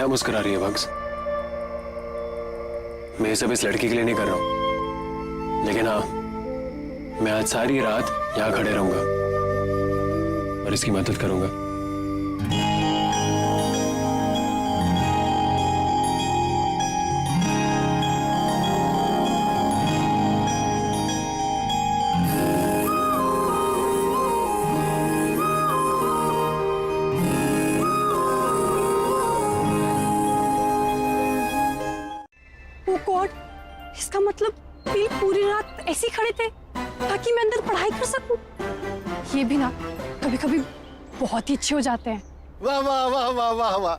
क्या मुस्कुरा रही है बग्स? मैं ये सब इस लड़की के लिए नहीं कर रहा हूं, लेकिन हाँ, मैं आज सारी रात यहां खड़े रहूंगा और इसकी मदद करूंगा। इसका मतलब बिल पूरी रात ऐसे खड़े थे ताकि मैं अंदर पढ़ाई कर सकूं। ये भी ना कभी कभी बहुत ही अच्छे हो जाते हैं। वाह वाह वाह वाह वाह वाह,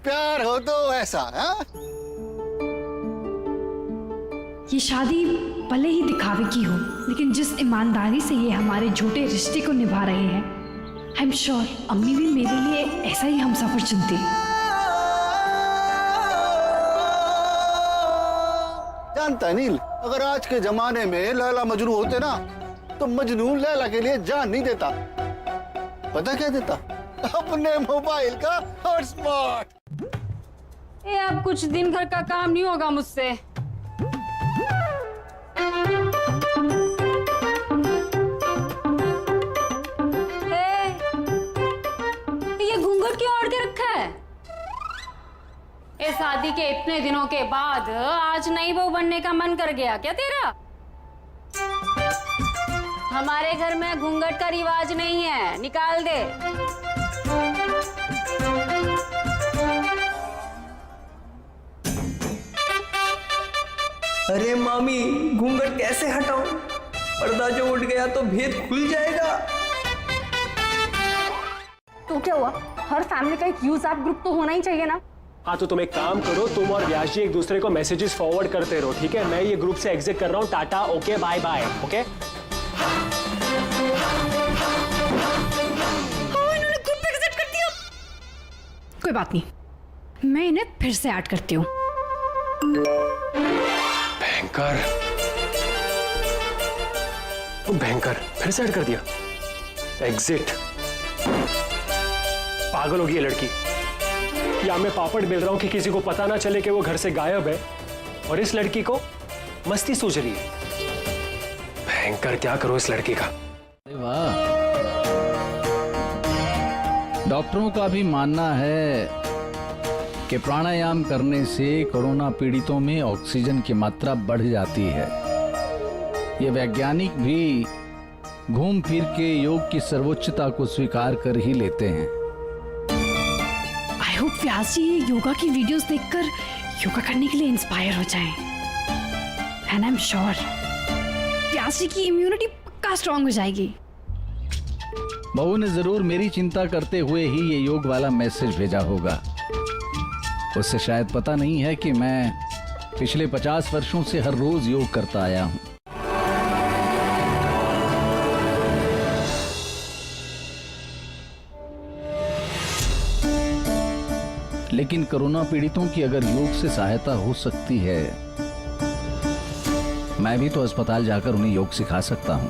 प्यार हो तो ऐसा है। ये शादी भले ही दिखावे की हो, लेकिन जिस ईमानदारी से ये हमारे झूठे रिश्ते को निभा रहे हैं, आई एम श्योर अम्मी भी मेरे लिए ऐसा ही हमसफर चुनती। जानता है नील, अगर आज के जमाने में लैला मजनू होते ना, तो मजनू लैला के लिए जान नहीं देता। पता क्या देता? अपने मोबाइल का हॉटस्पॉट। ये अब कुछ दिन भर का काम नहीं होगा मुझसे। ये घूंघट क्यों ओढ़ के रखा है? इस शादी के इतने दिनों के बाद आज नई बहू बनने का मन कर गया क्या तेरा? हमारे घर में घूंघट का रिवाज नहीं है, निकाल दे। अरे मामी, घूंघट कैसे हटाऊं? पर्दा जो उठ गया तो भेद खुल जाएगा। तो क्या हुआ? हर फैमिली का एक यूज ऐप ग्रुप तो होना ही चाहिए ना। हाँ, तो तुम एक काम करो, तुम और व्यास जी एक दूसरे को मैसेजेस फॉरवर्ड करते रहो, ठीक है? मैं ये ग्रुप से एग्जिट कर रहा हूँ। Tata, okay, bye bye, okay? इन्होंने ग्रुप एग्जिट कर दिया। कोई बात नहीं, मैं इन्हें फिर से ऐड करती हूँ। भयंकर, भयंकर, फिर से ऐड कर दिया। एग्जिट। पागल होगी ये लड़की। या मैं पापड़ बेल रहा हूं कि किसी को पता ना चले कि वो घर से गायब है, और इस लड़की को मस्ती सूझ रही है। भयंकर, क्या करो इस लड़की का। वाह, डॉक्टरों का भी मानना है कि प्राणायाम करने से कोरोना पीड़ितों में ऑक्सीजन की मात्रा बढ़ जाती है। ये वैज्ञानिक भी घूम फिर के योग की सर्वोच्चता को स्वीकार कर ही लेते हैं। आई होप व्यास जी योगा की वीडियोस देखकर योगा करने के लिए इंस्पायर हो जाएं। एंड आई एम श्योर व्यास जी की इम्यूनिटी पक्का स्ट्रांग हो जाएगी। बहू ने जरूर मेरी चिंता करते हुए ही ये योग वाला मैसेज भेजा होगा। उससे शायद पता नहीं है कि मैं पिछले 50 वर्षों से हर रोज योग करता आया हूं। लेकिन कोरोना पीड़ितों की अगर योग से सहायता हो सकती है, मैं भी तो अस्पताल जाकर उन्हें योग सिखा सकता हूं।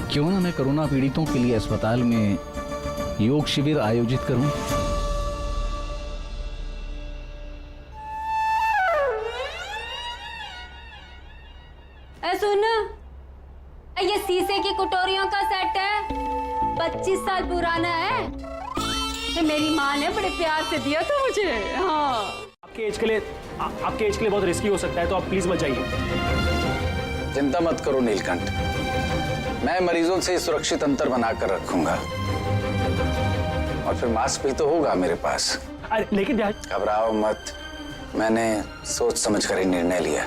क्यों ना मैं कोरोना पीड़ितों के लिए अस्पताल में योग शिविर आयोजित करूं? सुन, ये शीशे की कटोरियों का सेट है, 25 साल पुराना है। ये मेरी माँ ने बड़े प्यार से दिया था मुझे। हाँ, आपके एज के लिए बहुत रिस्की हो सकता है, तो आप प्लीज मत जाइए। चिंता मत करो नीलकंठ, मैं मरीजों से सुरक्षित अंतर बनाकर रखूंगा, और फिर मास्क भी तो होगा मेरे पास। अरे लेकिन घबराओ मत, मैंने सोच समझ कर ही निर्णय लिया।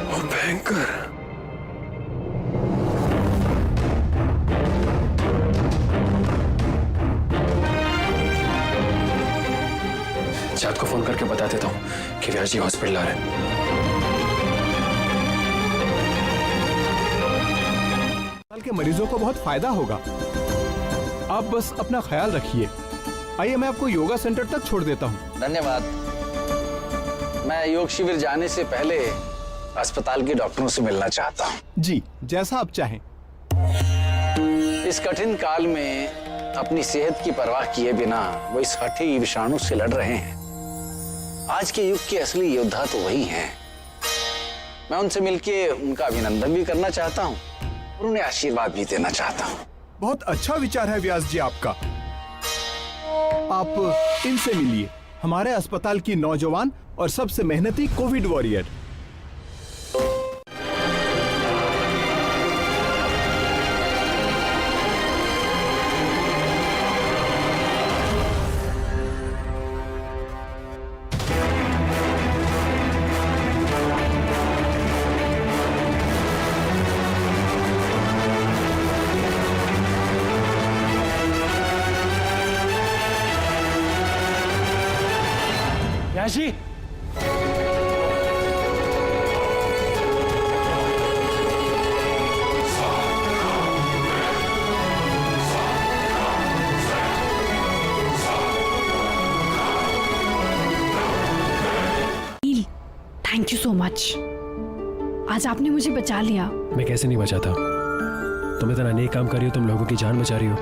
और भयंकर, जात को फोन करके बता देता हूँ कि व्यास जी हॉस्पिटल आ रहे हैं। के मरीजों को बहुत फायदा होगा। आप बस अपना ख्याल रखिए। आइए, मैं आपको योगा सेंटर तक छोड़ देता हूँ। धन्यवाद। मैं योग शिविर जाने से पहले अस्पताल के डॉक्टरों से मिलना चाहता हूँ। जी, जैसा आप चाहें। इस कठिन काल में अपनी सेहत की परवाह किए बिना वो इस हठी विषाणु से लड़ रहे हैं। आज के युग के असली योद्धा तो वही हैं। मैं उनसे मिलके उनका अभिनंदन भी करना चाहता हूँ और उन्हें आशीर्वाद भी देना चाहता हूँ। बहुत अच्छा विचार है व्यास जी आपका। आप इनसे मिलिए, हमारे अस्पताल की नौजवान और सबसे मेहनती covid warrior. Vyas ji, thank you so much. आज आपने मुझे बचा लिया। मैं कैसे नहीं बचा था? तुम इतना नेक काम कर रही हो, तुम लोगों की जान बचा रही हो।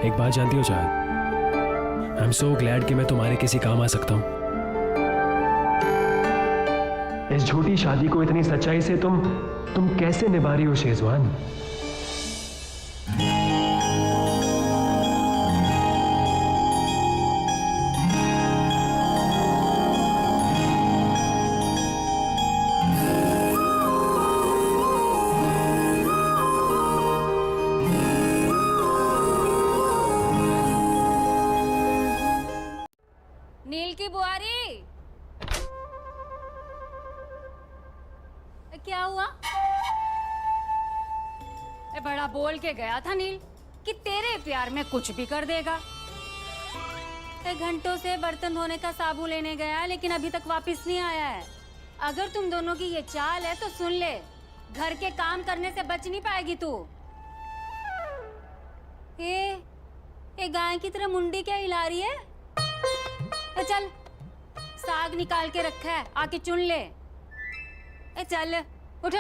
एक बात जानती हो चाहत, आई एम सो ग्लैड कि मैं तुम्हारे किसी काम आ सकता हूँ। इस झूठी शादी को इतनी सच्चाई से तुम कैसे निभा रही हो शेजवान? नील की बुआरी, क्या हुआ? बड़ा बोल के गया था नील कि तेरे प्यार में कुछ भी कर देगा। घंटों से बर्तन धोने का साबुन लेने गया लेकिन अभी तक वापस नहीं आया है। अगर तुम दोनों की ये चाल है तो सुन ले, घर के काम करने से बच नहीं पाएगी तू। ये गाय की तरह मुंडी क्या हिला रही है? चल, साग निकाल के रखा है, आके चुन ले। चल उठ,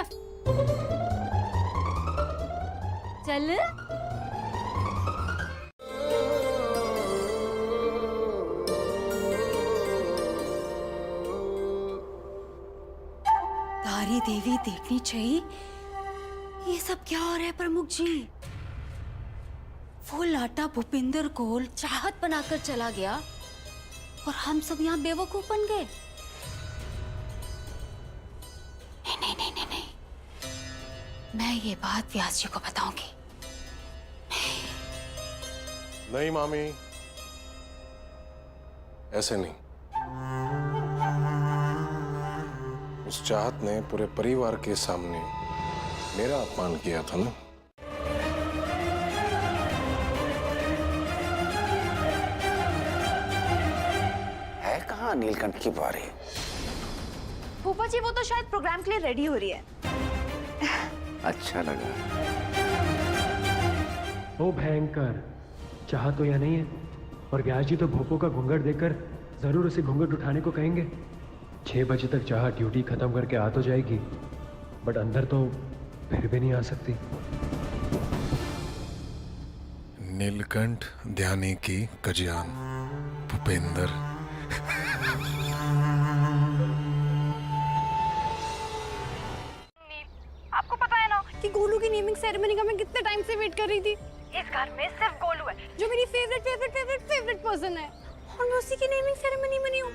चल। तारी देवी देखनी चाहिए। ये सब क्या हो रहा है प्रमुख जी? वो लाटा भूपिंदर को चाहत बनाकर चला गया और हम सब यहाँ बेवकूफ बन गए। नहीं नहीं नहीं नहीं, मैं ये बात व्यास जी को बताऊंगी। नहीं मामी, ऐसे नहीं। उस चाहत ने पूरे परिवार के सामने मेरा अपमान किया था ना। है कहाँ नीलकंठ की बारी? फूफा जी वो तो शायद प्रोग्राम के लिए रेडी हो रही है। अच्छा लगा। ओ भयंकर, चाह तो यह नहीं है और व्यास जी तो भोपो का घूंघट देखकर जरूर उसे घूंघट उठाने को कहेंगे। 6 बजे तक चाह ड्यूटी खत्म करके आ तो जाएगी, बट अंदर तो फिर भी नहीं आ सकती। नीलकंठ ध्यानी की कजियान भूपेंद्र। आपको पता है ना कि गोलू की नेमिंग सेरेमनी का मैं कितने टाइम से वेट कर रही थी। इस घर में सिर्फ गोलू है जो मेरी फेवरेट पर्सन है और मैं उसी की नेमिंग सेरेमनी में नहीं हूँ।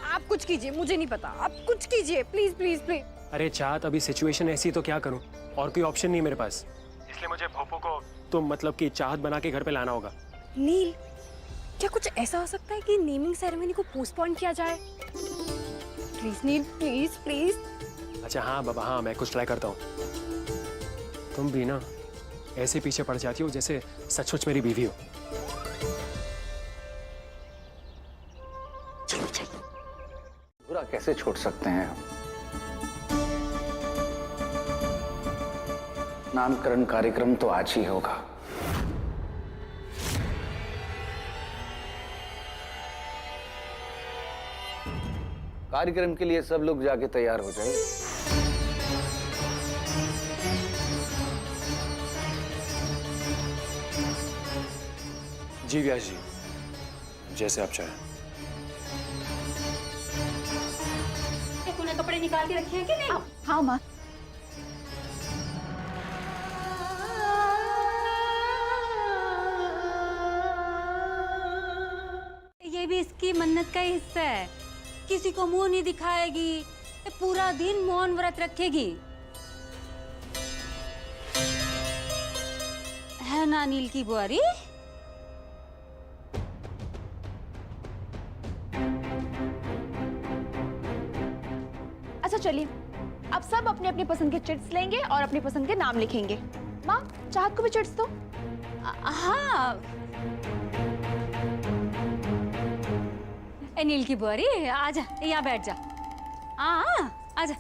आप कुछ कीजिए, मुझे नहीं पता, आप कुछ कीजिए प्लीज प्लीज प्लीज। अरे चाहत, अभी सिचुएशन ऐसी तो क्या करूं, और कोई ऑप्शन नहीं मेरे पास, इसलिए मुझे भोपो को तो मतलब कि चाहत बना के घर पे लाना होगा। नील, क्या कुछ ऐसा हो सकता है कि नेमिंग सेरेमनी को पोस्टपोन किया जाए? Please Neel, please please. अच्छा हाँ बाबा, हाँ मैं कुछ ट्राई करता हूँ। तुम भी ना ऐसे पीछे पड़ जाती हो जैसे सचमुच मेरी बीवी हो। बुरा कैसे छोड़ सकते हैं हम? नामकरण कार्यक्रम तो आज ही होगा। कार्यक्रम के लिए सब लोग जाके तैयार हो जाइए। जी व्यास जी, जैसे आप चाहें। तूने कपड़े निकाल के रखे हैं कि नहीं? हाँ माँ। ये भी इसकी मन्नत का हिस्सा है। किसी को मुंह नहीं दिखाएगी, ये पूरा दिन मौन व्रत रखेगी। है ना अनिल की बुआरी? अच्छा चलिए, अब सब अपने अपनी पसंद के चिट्स लेंगे और अपनी पसंद के नाम लिखेंगे। माँ, चाहत को भी चिट्स दो। हाँ। अनिल की बुआरी, आजा यहाँ बैठ जा। हाँ आजा।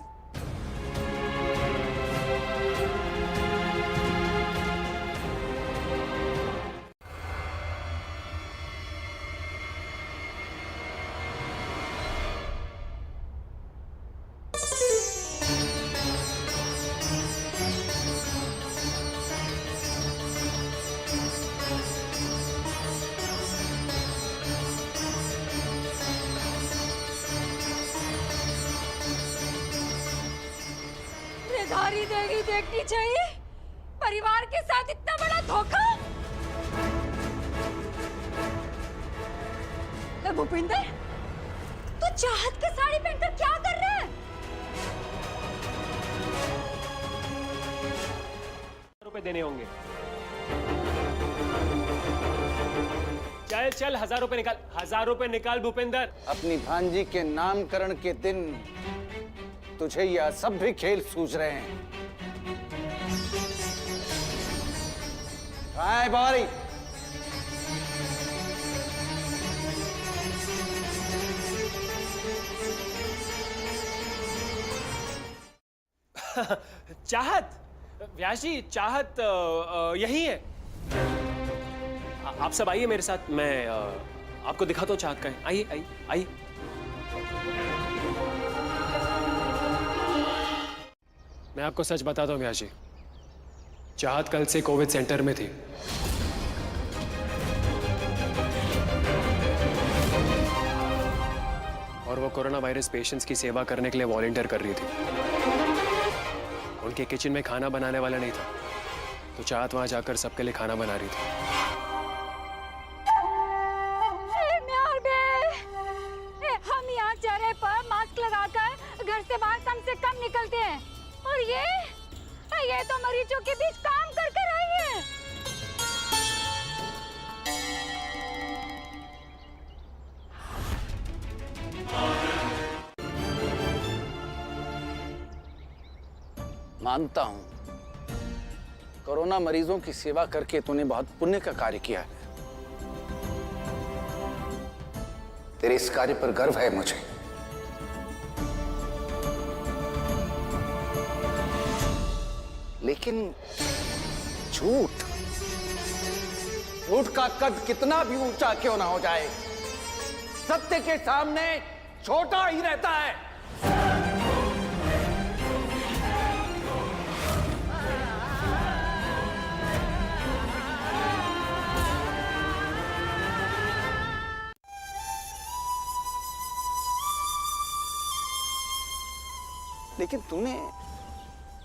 धारी देवी देखनी चाहिए, परिवार के साथ इतना बड़ा धोखा। भूपिंदर, तू चाहत की साड़ी पहनकर क्या कर रहा है? रुपए देने होंगे। चल चल, 1000 रुपए निकाल, 1000 रुपए निकाल भूपिंदर। अपनी भांजी के नामकरण के दिन तुझे यह सब भी खेल सूझ रहे हैं। आए बारी। चाहत, व्यास जी, चाहत यही है। आप सब आइए मेरे साथ, मैं आपको दिखाता हूँ चाहत का है। आइए आइए आइए। मैं आपको सच बताता हूँ व्यास जी, चाहत कल से कोविड सेंटर में थी। और वो कोरोना वायरस पेशेंट्स की सेवा करने के लिए वॉलंटियर कर रही थी। उनके किचन में खाना बनाने वाला नहीं था, तो चाहत वहां जाकर सबके लिए खाना बना रही थी। हम यहाँ चेहरे पर मास्क लगाकर घर से बाहर कम से कम निकलते हैं, और ये तो मरीजों के बीच काम करके रही है। मानता हूं, कोरोना मरीजों की सेवा करके तूने बहुत पुण्य का कार्य किया है। तेरे इस कार्य पर गर्व है मुझे। लेकिन झूठ का कद कितना भी ऊंचा क्यों ना हो जाए, सत्य के सामने छोटा ही रहता है। लेकिन तूने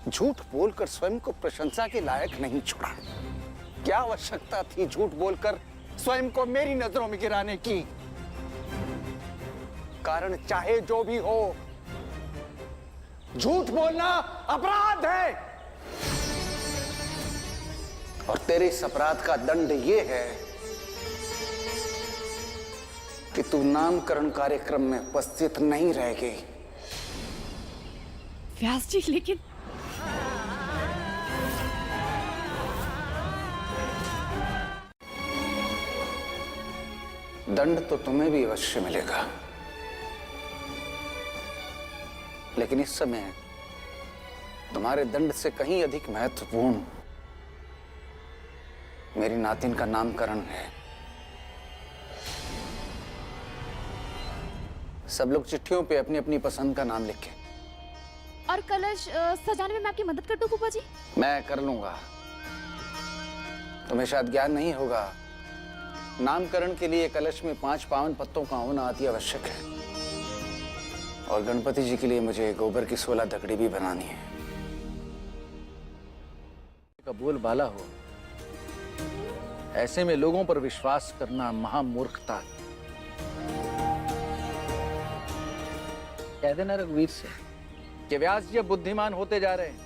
झूठ बोलकर स्वयं को प्रशंसा के लायक नहीं छोड़ा। क्या आवश्यकता थी झूठ बोलकर स्वयं को मेरी नजरों में गिराने की? कारण चाहे जो भी हो, झूठ बोलना अपराध है। और तेरे इस अपराध का दंड यह है कि तू नामकरण कार्यक्रम में उपस्थित नहीं रहेगी। व्यास जी, लेकिन दंड तो तुम्हें भी अवश्य मिलेगा, लेकिन इस समय तुम्हारे दंड से कहीं अधिक महत्वपूर्ण मेरी नातिन का नामकरण है। सब लोग चिट्ठियों पे अपनी अपनी पसंद का नाम लिखें। और कलश सजाने में मैं आपकी मदद कर दूं फूफा जी? मैं कर लूंगा। तुम्हें शायद ज्ञान नहीं होगा, नामकरण के लिए कलश में 5 पावन पत्तों का होना अति आवश्यक है और गणपति जी के लिए मुझे गोबर की 16 दकड़ी भी बनानी है। का बोल बाला हो, ऐसे में लोगों पर विश्वास करना महामूर्खता। कह देना रघुवीर से कि व्यास जी अब बुद्धिमान होते जा रहे हैं।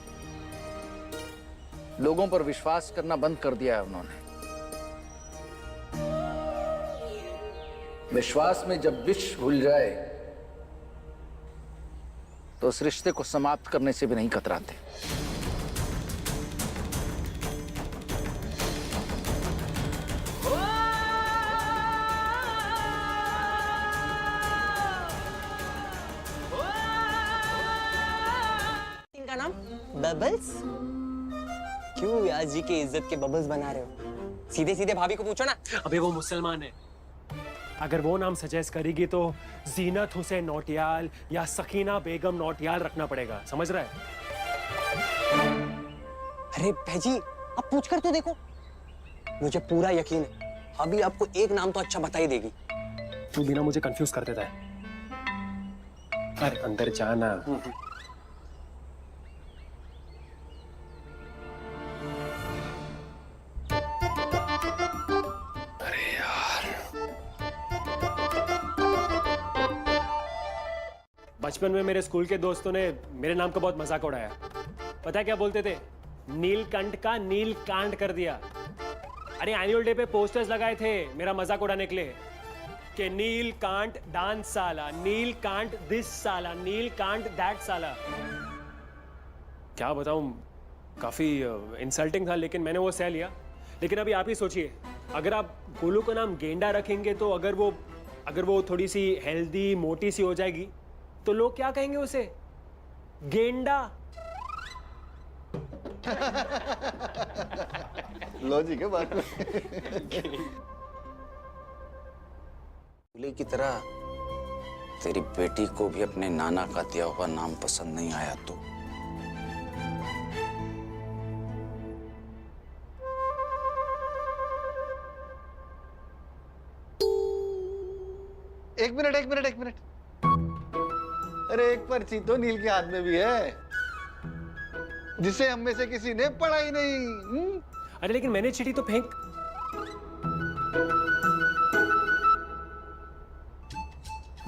लोगों पर विश्वास करना बंद कर दिया है उन्होंने। विश्वास में जब विष घुल जाए तो उस रिश्ते को समाप्त करने से भी नहीं कतराते। इनका नाम बबल्स। क्यों व्यास जी की इज्जत के बबल्स बना रहे हो? सीधे सीधे भाभी को पूछो ना। अबे वो मुसलमान है, अगर वो नाम सजेस्ट करेगी तो जीनत हुसैन नौटियाल या सकीना बेगम नौटियाल रखना पड़ेगा, समझ रहा है? अरे भैजी अब पूछ कर तो देखो, मुझे पूरा यकीन है अभी आपको एक नाम तो अच्छा बता ही देगी। तू बिना मुझे कंफ्यूज कर देता है। अरे अंदर जाना। बचपन में मेरे स्कूल के दोस्तों ने मेरे नाम का बहुत मजाक उड़ाया। पता है क्या बोलते थे? नीलकंठ का नीलकांड कर दिया। अरे एनुअल डे पे पोस्टर्स लगाए थे मेरा मजाक उड़ाने के लिए कि नीलकांठ डांस साला, नीलकांठ दिस साला, नीलकांठ दैट साला। क्या बताऊं, काफी इंसल्टिंग था, लेकिन मैंने वो सह लिया। लेकिन अभी आप ही सोचिए, अगर आप गोलू का नाम गेंडा रखेंगे तो अगर वो थोड़ी सी हेल्दी मोटी सी हो जाएगी तो लोग क्या कहेंगे उसे? गेंडा। लॉजिक है बात में। की तरह तेरी बेटी को भी अपने नाना का दिया हुआ नाम पसंद नहीं आया तो एक मिनट। अरे एक पर्ची तो नील के हाथ में भी है जिसे हम में से किसी ने पढ़ा ही नहीं। अरे लेकिन मैंने चिट्ठी तो फेंक।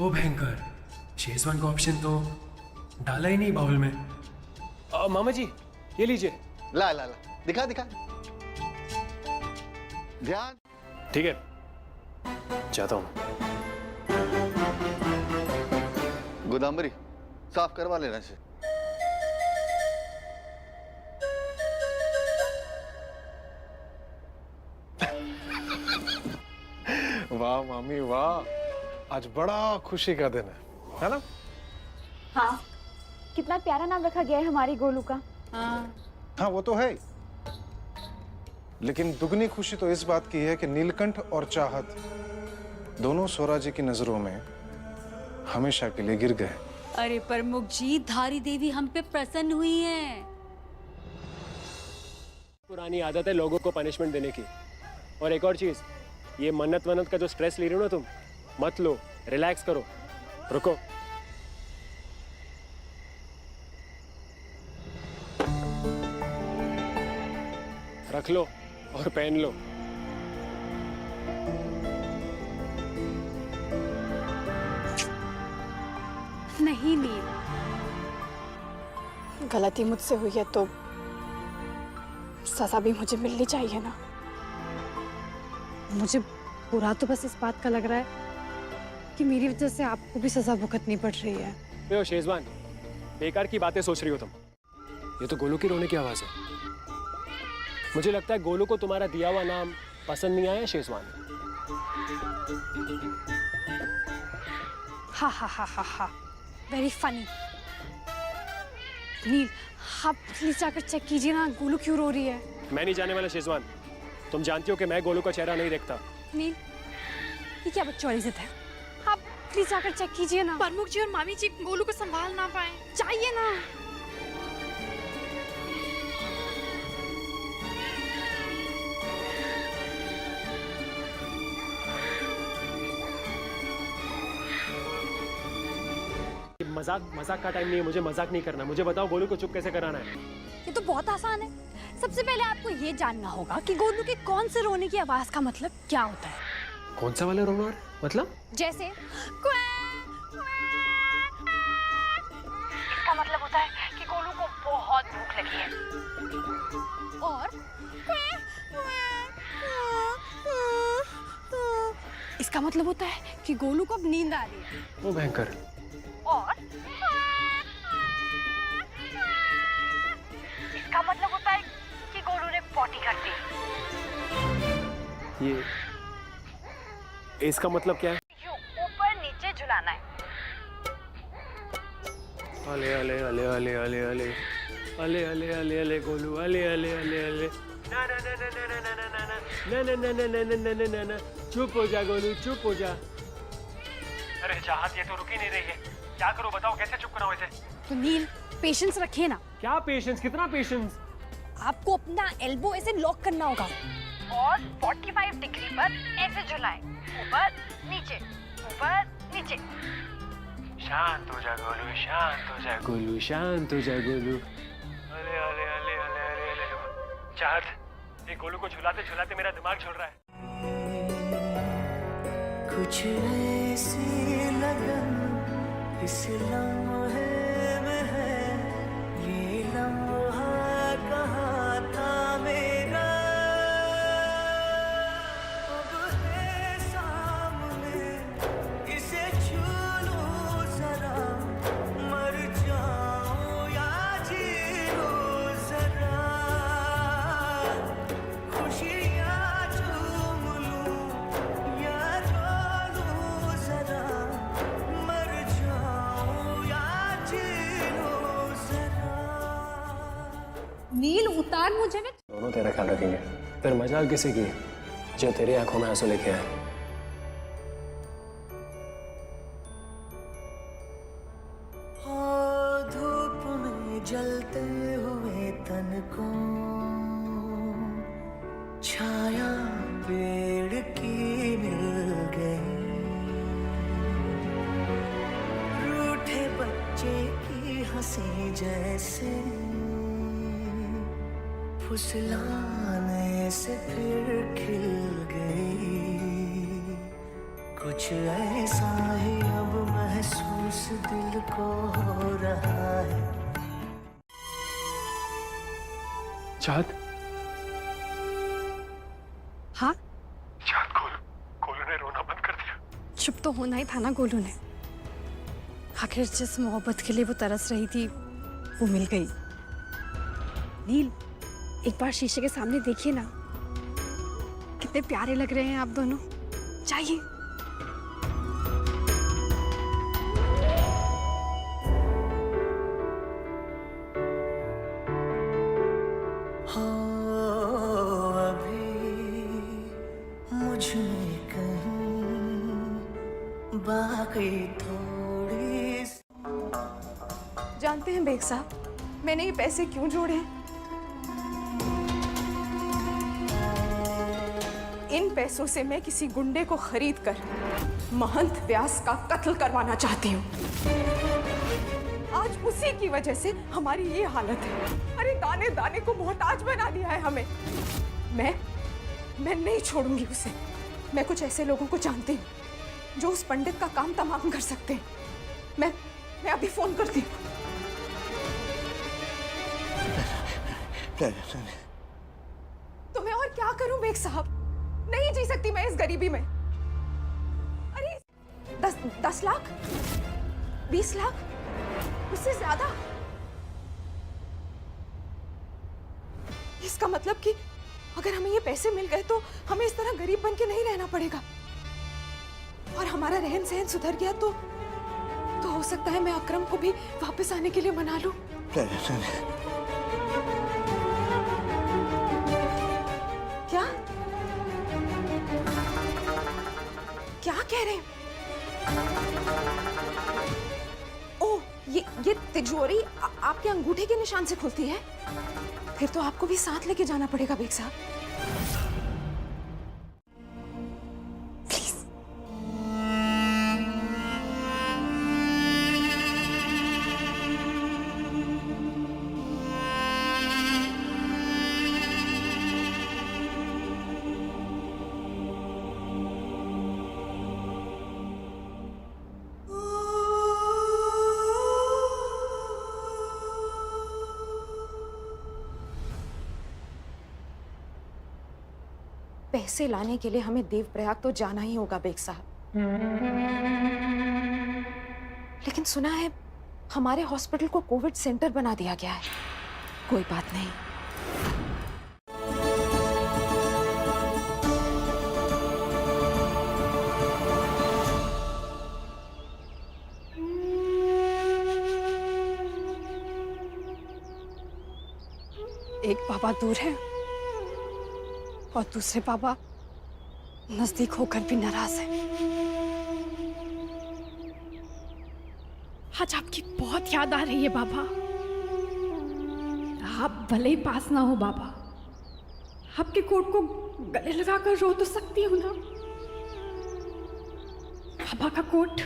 ओ भयंकर, शेजवान का ऑप्शन तो डाला ही नहीं बाउल में। मामा जी ये लीजिए। ला दिखा ध्यान। ठीक है, जाता हूं। गोदामरी साफ करवा लेना से। वाह मामी वाह, आज बड़ा खुशी का दिन है ना? हाँ, कितना प्यारा नाम रखा गया है हमारी गोलू का। हाँ वो तो है, लेकिन दुगनी खुशी तो इस बात की है कि नीलकंठ और चाहत दोनों सोरा जी की नजरों में हमेशा के लिए गिर गए। अरे प्रमुख जी, धारी देवी हम पे प्रसन्न हुई हैं। पुरानी आदत है लोगों को पनिशमेंट देने की। और एक और चीज, ये मन्नत का जो स्ट्रेस ले रहे हो ना तुम, मत लो, रिलैक्स करो, रुको। रख लो और पहन लो। नहीं नील, गलती मुझसे हुई है तो सजा भी मुझे मिलनी चाहिए ना। मुझे बुरा तो बस इस बात का लग रहा है कि मेरी वजह से आपको भी सजा भुगतनी पड़ रही है। ओ शेजवान, बेकार की बातें सोच रही हो तुम। ये तो गोलू की रोने की आवाज है। मुझे लगता है गोलू को तुम्हारा दिया हुआ नाम पसंद नहीं आया शेजवान। हा वेरी फनी। नील, आप प्लीज जाकर चेक कीजिए ना, गोलू क्यों रो रही है। मैं नहीं जाने वाला शेजवान। तुम जानती हो कि मैं गोलू का चेहरा नहीं देखता। नील, ये क्या बच्चों वाली जिद है? आप प्लीज जाकर चेक कीजिए ना। प्रमुख जी और मामी जी गोलू को संभाल ना पाए। चाहिए ना। मजाक का टाइम नहीं है, मुझे मजाक नहीं करना। मुझे बताओ गोलू को चुप कैसे कराना है। ये तो बहुत आसान है। सबसे पहले आपको ये जानना होगा कि गोलू के कौन से रोने की आवाज का मतलब क्या होता है। कौन सा वाला रोना मतलब? जैसे इसका मतलब होता है कि गोलू को बहुत भूख लगी है। और इसका मतलब होता है कि गोलू को अब नींद आ रही है। ओ भयंकर। और इसका मतलब होता है कि गोलू ने पॉटी कर दी। ये इसका मतलब क्या है? यूं ऊपर नीचे झुलाना है। अले अले अले अले अले अले अले अले अले अले गोलू अले अले अले अले ना ना ना ना ना ना ना ना ना ना ना ना ना ना ना ना चुप हो जा गोलू, चुप हो जा। अरे चाहत, ये तो रुक ही नहीं रही है। क्या करूं बताओ, कैसे चुप कराऊं इसे? तो नील पेशेंस रखिए ना। क्या पेशेंस, कितना पेशेंस? आपको अपना एल्बो ऐसे लॉक करना होगा और 45 डिग्री पर ऐसे झुलाएं, ऊपर नीचे ऊपर नीचे। शांत हो जा गोलू, शांत हो जा गोलू, शांत हो जा गोलू। अरे अरे अरे अरे अरे अरे चाहत, ये गोलू को झुलाते झुलाते मेरा दिमाग छोड़ रहा है। कुछ ऐसी लगन इस लम्हे में है, ये लम्हा कहाँ था मेरा, अब है सामने, इसे छू लूं जरा, मर जाऊं या जी लूं जरा, खुशियाँ चूम लूं या रो लूं जरा, मर जाऊं या जी लूं जरा। नील उतार मुझे ना। दोनों तेरा ख्याल रखेंगे। फिर मजाल किसी की जो तेरी आंखों में आंसू लेके आए। धूप में जलते हुए तन को छाया पेड़ की मिल गई, रूठे बच्चे की हंसी जैसे फुसलाने से फिर खिल गई, कुछ ऐसा ही अब महसूस दिल को हो रहा है। चाहत, हाँ चाहत, गोलू ने रोना बंद कर दिया। चुप तो होना ही था ना गोलू ने। आखिर जिस मोहब्बत के लिए वो तरस रही थी वो मिल गई। नील एक बार शीशे के सामने देखिए ना, कितने प्यारे लग रहे हैं आप दोनों। जाइए। हो अभी मुझ में कहीं बाकी थोड़ी। जानते हैं बेग साहब, मैंने ये पैसे क्यों जोड़े हैं? इन पैसों से मैं किसी गुंडे को खरीद कर महंत व्यास का कत्ल करवाना चाहती हूँ। आज उसी की वजह से हमारी ये हालत है। अरे दाने दाने को मोहताज बना दिया है हमें। मैं नहीं छोड़ूंगी उसे। मैं कुछ ऐसे लोगों को जानती हूँ जो उस पंडित का काम तमाम कर सकते हैं। मैं अभी फोन करती हूँ। तो मैं और क्या करूं बेग साहब? नहीं जी सकती मैं इस गरीबी में। अरे 10 लाख 20 लाख उससे ज्यादा। इसका मतलब कि अगर हमें ये पैसे मिल गए तो हमें इस तरह गरीब बन के नहीं रहना पड़ेगा, और हमारा रहन सहन सुधर गया तो हो सकता है मैं अकरम को भी वापस आने के लिए मना लूं। क्या क्या कह रहे हैं? ओह, ये तिजोरी आपके अंगूठे के निशान से खुलती है? फिर तो आपको भी साथ लेके जाना पड़ेगा बेग साहब। प्लीज। पैसे लाने के लिए हमें देवप्रयाग तो जाना ही होगा बेग साहब। लेकिन सुना है हमारे हॉस्पिटल को कोविड सेंटर बना दिया गया है। कोई बात नहीं, एक बाबा दूर है और दूसरे बाबा नजदीक होकर भी नाराज है। आज आपकी बहुत याद आ रही है बाबा। आप भले ही पास ना हो बाबा, आपके कोट को गले लगाकर रो तो सकती हूँ ना। बाबा का कोट।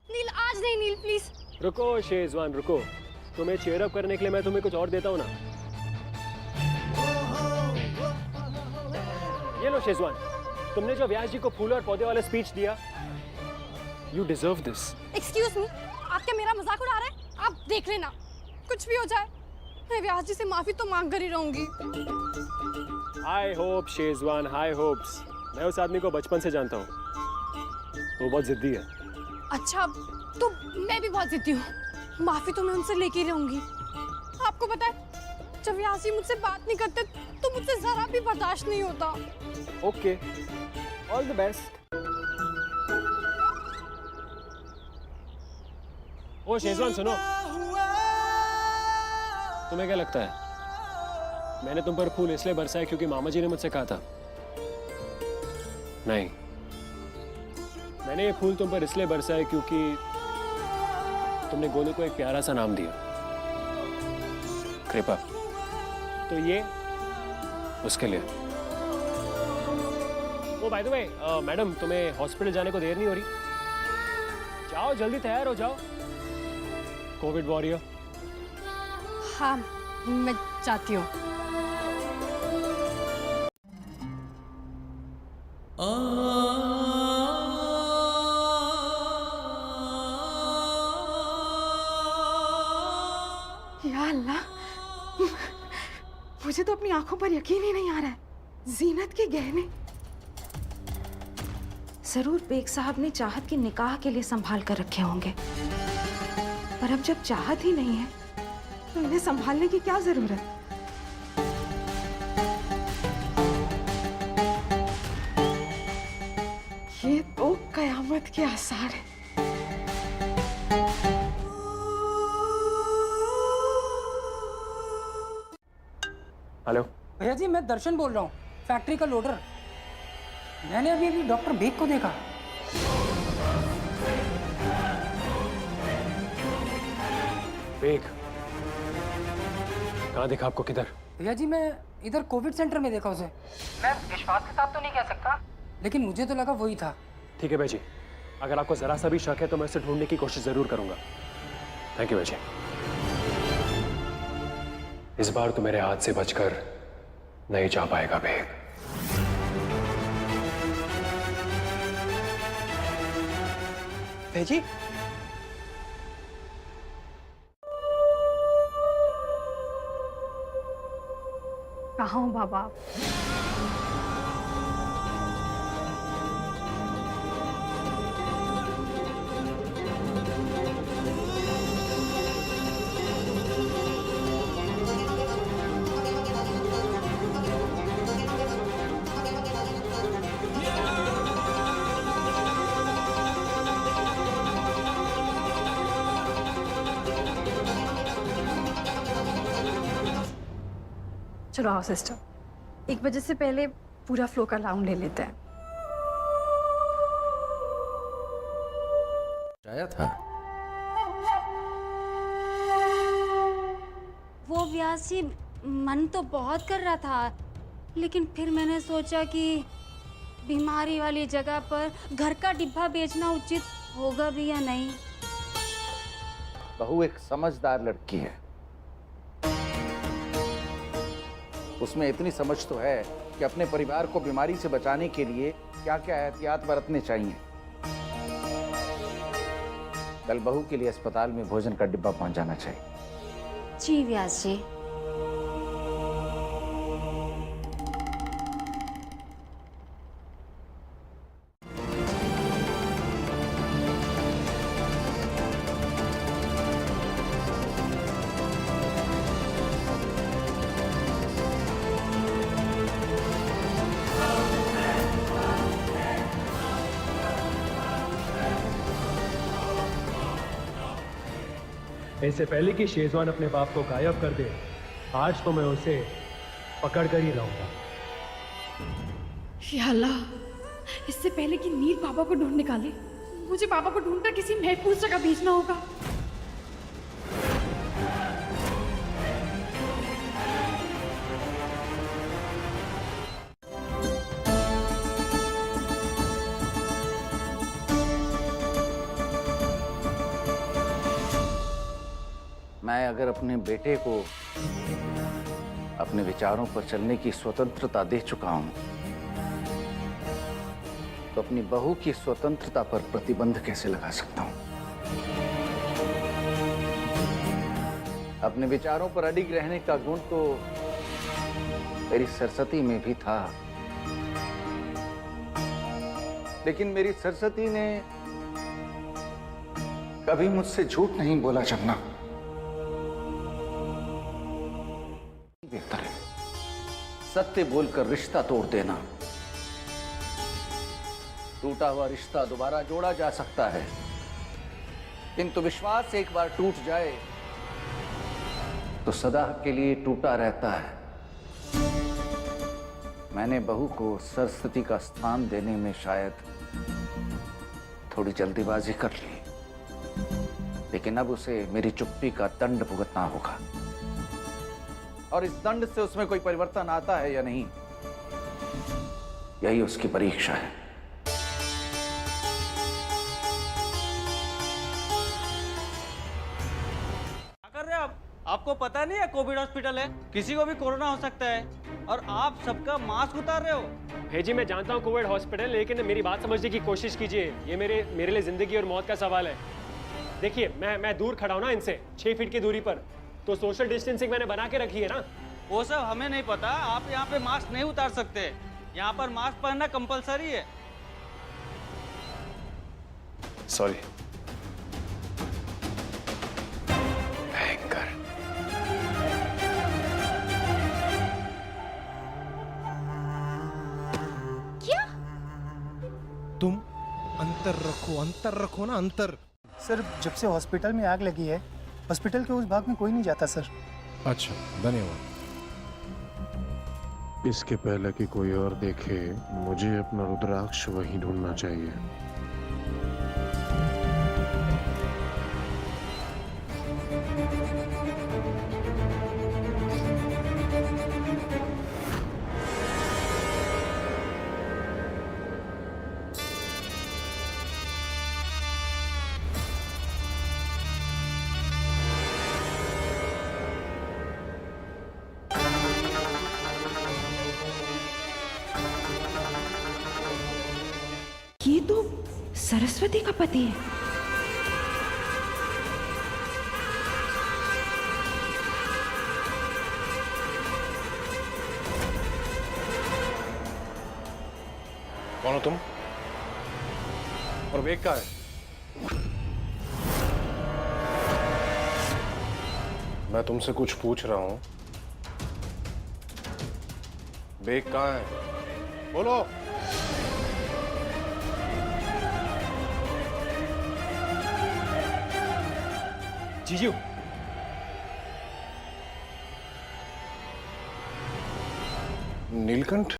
नील आज नहीं, नील प्लीज। रुको शेजवान रुको, तुम्हें चेयर अप करने के लिए मैं तुम्हें कुछ और देता हूँ ना। ये लो शेजवान, तुमने जो व्यास जी को फूल और पौधे वाला स्पीच दिया, you deserve this. Excuse me, आप क्या मेरा मजाक उड़ा रहे हैं? आप देख लेना, कुछ भी हो जाए मैं व्यास जी से माफी तो मांग कर ही रहूंगी। High hope Schezwan, high hopes. मैं उस आदमी को बचपन से जानता हूँ, वो बहुत जिद्दी है। अच्छा, तो मैं भी बहुत जिद्दी हूँ, माफी तो मैं उनसे लेके ही रहूंगी। आपको पता है, जब व्यास जी मुझसे बात नहीं करते तो मुझसे जरा भी बर्दाश्त नहीं होता। Okay, all the best. ओ शेजवान सुनो, तुम्हें क्या लगता है मैंने तुम पर फूल इसलिए बरसाए क्योंकि मामा जी ने मुझसे कहा था? नहीं, मैंने ये फूल तुम पर इसलिए बरसाए क्योंकि तुमने गोलू को एक प्यारा सा नाम दिया, कृपा। तो ये उसके लिए। ओ बाय द वे मैडम, तुम्हें हॉस्पिटल जाने को देर नहीं हो रही? जाओ जल्दी तैयार हो जाओ, कोविड वॉरियर। हाँ, मैं चाहती हूँ। या अल्लाह, मुझे तो अपनी आंखों पर यकीन ही नहीं आ रहा है। जीनत के गहने। जरूर बेग साहब ने चाहत के निकाह के लिए संभाल कर रखे होंगे, पर अब जब चाहत ही नहीं है तो इन्हें संभालने की क्या जरूरत? ये तो कयामत के आसार है। हेलो भैया जी, मैं दर्शन बोल रहा हूँ, फैक्ट्री का लोडर। मैंने अभी डॉक्टर बेग को देखा। बेग कहाँ देखा आपको? किधर? भैया जी, मैं इधर कोविड सेंटर में देखा उसे। मैं विश्वास के साथ तो नहीं कह सकता, लेकिन मुझे तो लगा वही था। ठीक है भाई जी, अगर आपको जरा सा भी शक है तो मैं उसे ढूंढने की कोशिश जरूर करूंगा। थैंक यू भाई जी। इस बार तो मेरे हाथ से बचकर नहीं जा पाएगा बेग। भेजी कहाँ हूँ बाबा? चलो आओ सिस्टर, 1 बजे से पहले पूरा फ्लो का राउंड ले लेते हैं। आया था। वो व्यास जी मन तो बहुत कर रहा था, लेकिन फिर मैंने सोचा कि बीमारी वाली जगह पर घर का डिब्बा बेचना उचित होगा भी या नहीं। बहू एक समझदार लड़की है, उसमें इतनी समझ तो है कि अपने परिवार को बीमारी से बचाने के लिए क्या क्या एहतियात बरतने चाहिए। कल बहू के लिए अस्पताल में भोजन का डिब्बा पहुंच जाना चाहिए। जी व्यास जी। इससे पहले कि शेजवान अपने बाप को गायब कर दे, आज तो मैं उसे पकड़ कर ही रहूंगा। या अल्लाह, इससे पहले कि नील पापा को ढूंढ निकाले, मुझे पापा को ढूंढकर किसी महफूज जगह भेजना होगा। मैं अगर अपने बेटे को अपने विचारों पर चलने की स्वतंत्रता दे चुका हूं, तो अपनी बहू की स्वतंत्रता पर प्रतिबंध कैसे लगा सकता हूं? अपने विचारों पर अडिग रहने का गुण तो मेरी सरस्वती में भी था, लेकिन मेरी सरस्वती ने कभी मुझसे झूठ नहीं बोला चन्ना। बेहतर है सत्य बोलकर रिश्ता तोड़ देना। टूटा हुआ रिश्ता दोबारा जोड़ा जा सकता है, किंतु विश्वास एक बार टूट जाए तो सदा के लिए टूटा रहता है। मैंने बहू को सरस्वती का स्थान देने में शायद थोड़ी जल्दीबाजी कर ली, लेकिन अब उसे मेरी चुप्पी का दंड भुगतना होगा, और इस दंड से उसमें कोई परिवर्तन आता है या नहीं, यही उसकी परीक्षा है। क्या कर रहे हैं आप? आपको पता नहीं है कोविड हॉस्पिटल है, किसी को भी कोरोना हो सकता है, और आप सबका मास्क उतार रहे हो। भेजी, मैं जानता हूँ कोविड हॉस्पिटल, लेकिन मेरी बात समझने की कोशिश कीजिए। ये मेरे लिए जिंदगी और मौत का सवाल है। देखिए, मैं दूर खड़ा हूँ ना इनसे, 6 फीट की दूरी पर, तो सोशल डिस्टेंसिंग मैंने बना के रखी है ना। वो सब हमें नहीं पता, आप यहाँ पे मास्क नहीं उतार सकते, यहाँ पर मास्क पहनना कंपलसरी है। सॉरी। भयंकर। क्या? तुम अंतर रखो ना, अंतर। सर, जब से हॉस्पिटल में आग लगी है, हॉस्पिटल के उस भाग में कोई नहीं जाता सर। अच्छा, धन्यवाद। इसके पहले कि कोई और देखे, मुझे अपना रुद्राक्ष वहीं ढूंढना चाहिए। ये तो सरस्वती का पति है। कौन हो तुम? और बेग कहाँ है? मैं तुमसे कुछ पूछ रहा हूं। बेग कहाँ है? बोलो। जीजू, नीलकंठ?